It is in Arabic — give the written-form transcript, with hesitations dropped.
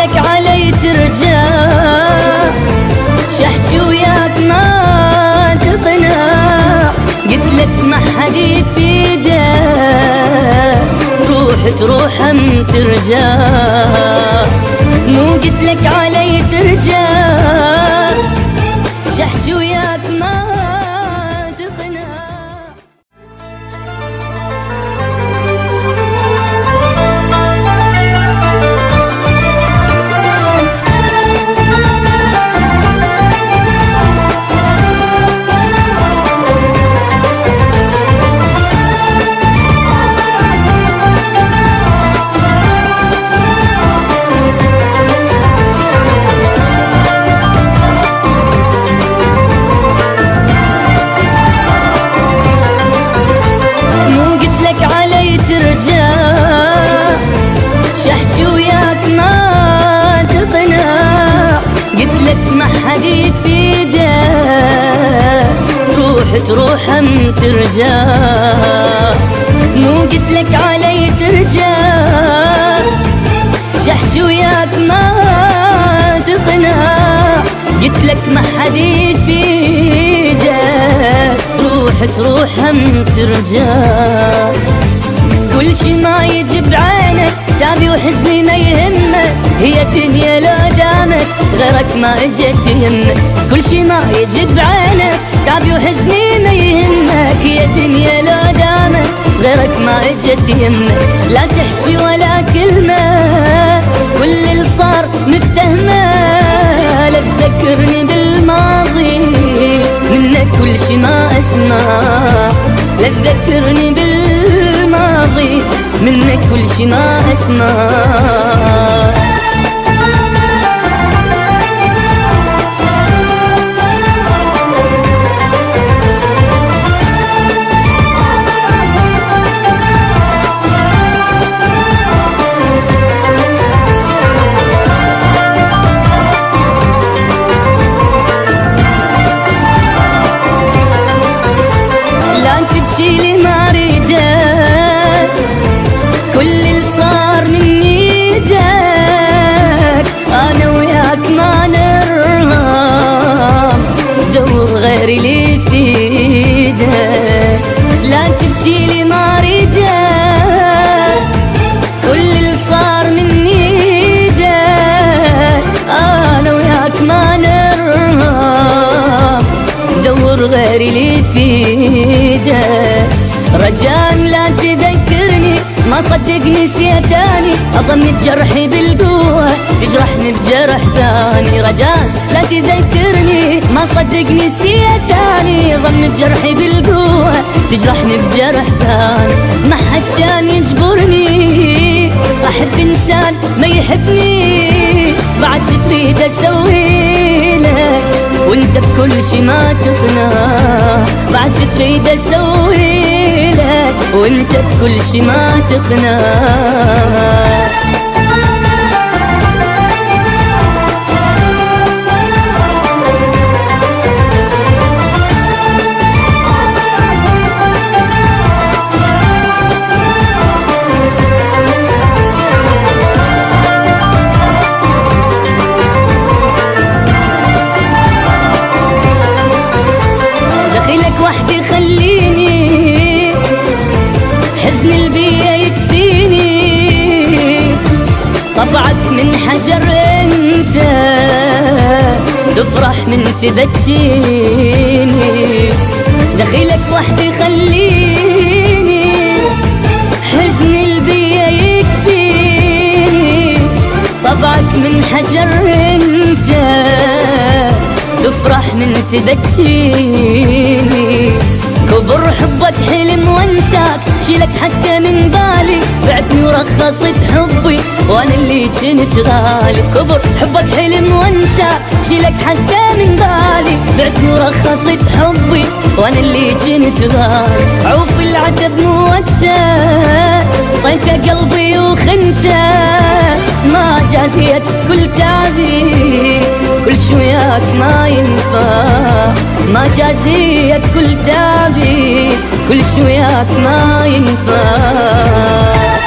قتلك علي ترجع، شحكي وياك ما تقنع، قتلك ما حد يفيده، تروح هم ترجع. مو قتلك علي ترجع، شحكي وياك ما تقنع. ترجع، شحكي وياك ما تقنع، قتلك ما حد يفيده، تروح هم ترجع. مو قتلك علي ترجع، شحكي وياك ما تقنع، قتلك ما حد يفيده، تروح هم ترجع. كل شي ما يجي بعينك تعبي وحزني ما يهمك، هي الدنيا لو دامت غيرك ما اجت يهمك. كل شي ما يجي بعينك تعبي وحزني ما يهمك، هي الدنيا لو دامت غيرك ما اجت يهمك. لا تحكي ولا كلمة، كل اللي صار مفتهمة، لا تذكرني بالماضي منك كل شي ما اسمع، لا تذكرني بالماضي منك كل شي ما اسمع. تبكي لي ما اريدك، كل اللي صار من ايدك، انا وياك ما نرهام، دور غيري اللي يفيدك. لا تبكي لي ما اريدك، كل اللي صار من ايدك، انا وياك ما نرهام، دور غيري اللي يفيدك. رجاء لا تذكرني ما صدق نسيتاني، اظن جرحي بالقوة تجرحني بجرح ثاني. رجاء لا تذكرني ما صدق نسيتاني، اظن جرحي بالقوة تجرحني بجرح ثاني. ما حد كان يجبرني احب انسان ما يحبني، بعد شي تريد اسوي لك وانت بكل شي ما تقنع، بعد شي تريد اسوي لك وانت بكل شي ما تقنع. وحدي خليني حزن البيا يكفيني، طبعك من حجر انت تفرح من تبكيني. دخيلك وحدي خليني حزن البيا يكفيني، طبعك من حجر انت تفرح من تبكيني. كبر حبك حلم وانساك، شيلك حتى من بالي، بعدني ورخصت حبي وانا اللي كنت غالي. كبر حبك حلم وانساك، شيلك حتى من بالي، بعدني ورخصت حبي وانا اللي كنت غالي. عوف العتب موته طيته قلبي وخنته، ما جازيت كل تعبي كل شوياك ما ينفع، ما جازيت كل تعبي كل شوياك ما ينفع.